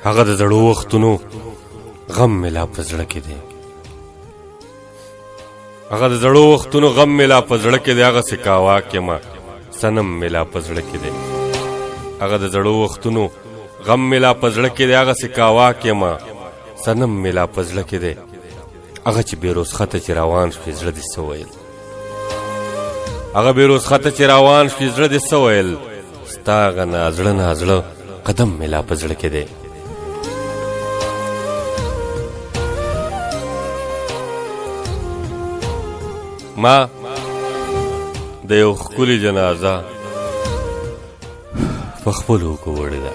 هغه د زړو وختونو غم مې لا په زړه کې دی، هغه د زړو وختونو غم مې لا په زړه کې دی، هغسې کاواک یمه صنم مې لا په زړه کې دی، هغه د زړو وختونو غم مې لا په زړه کې دی، هغسې کاواک یمه صنم مې لا په زړه کې دی، هغه چې بېروزخته چې روان شوې زړه دې څه ویل، هغه بېروزخته چې روان شوې زړه دې څه ویل، ستا هغه نازړه نازړه قدم مې لا په زړه کې دی. ما د یو ښکلي جنازه په خپلو اوږو وړې ده،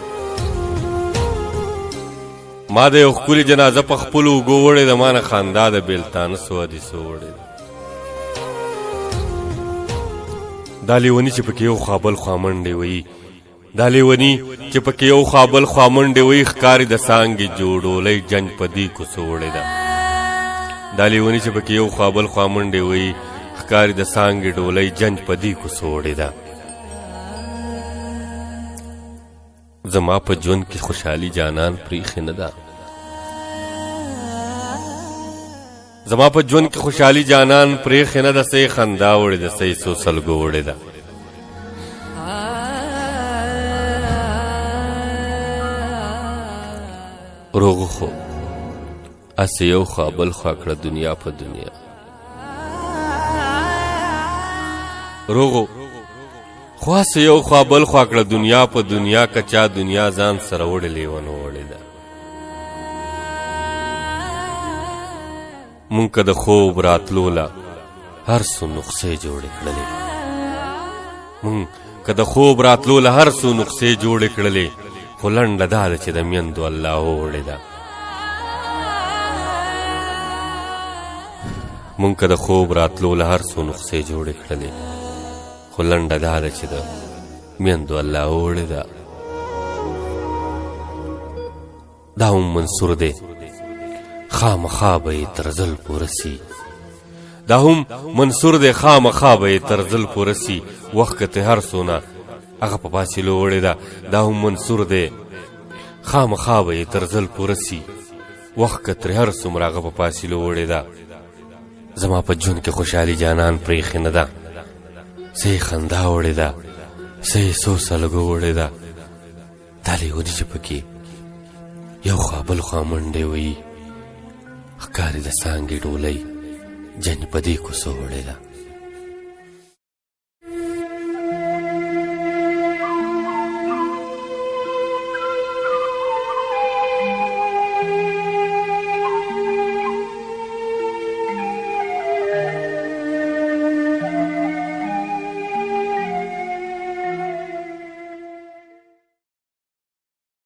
ما د یو ښکلي جنازه په خپلو اوږو وړې ده، ما نه خندا د بېلتانه څو حدیثو وړې ده. دا لیوني چې پکې یو خوا بل خوا منډې وهي، دا لیوني چې پکې یو خوا بل خوا منډې وهي، ښکاري د څانګې جوړولی جنج په دې کوڅو وړې ده. دا لیوني چې پکې یو خوا بل خوا منډې وهي، ښکاري د څانګې ډولۍ جنج په دې کوڅو وړې ده. زما په ژوند کې خوشحالي جانان پریښې نه ده، زما په ژوند کې خوشحالي جانان پریښې نه ده، څه یې خندا وړې ده، څه یې څو سلګو وړې ده. روغ خو هسې یو خوا بل خوا کړه دنیا په دنیا، روغو خو هسې یو خوا بل خوا کړه دنیا په دنیا، که چا دنیا ځان سره وړې لیونو وړې ده. مونږ که د خوب راتلو له هر څو نقصې جوړې کړلې، مونږ که د خوب راتلو له هر څو نقصې جوړې کړلې، خو لنډه دا ده چې د میندو الله وړې ده. مونږ که د خوب راتلو له هر څو نقصې جوړې کړلې، خو لنډه دا ده چې د میندو الله وړې ده. دا هم منصور دی خامخا به یې تر زلفو رسي، دا هم منصور دی خامخا به یې تر زلفو رسي، وخت که ترې هر څونه هغه په فاصلو وړې ده. دا هم منصور دی خامخا به یې تر زلفو رسي، وخت که ترې هر څومره هغه په فاصلو وړې ده. زما په ژوند کې خوشحالي جانان پریښې نه ده، څه یې خندا وړې ده، څه یې څو سلګو وړې ده. دا لیوني چې پکې یو خوا بل خوا منډې وهي، ښکاري د څانګې ډولۍ جنج په دې کوڅو وړې ده.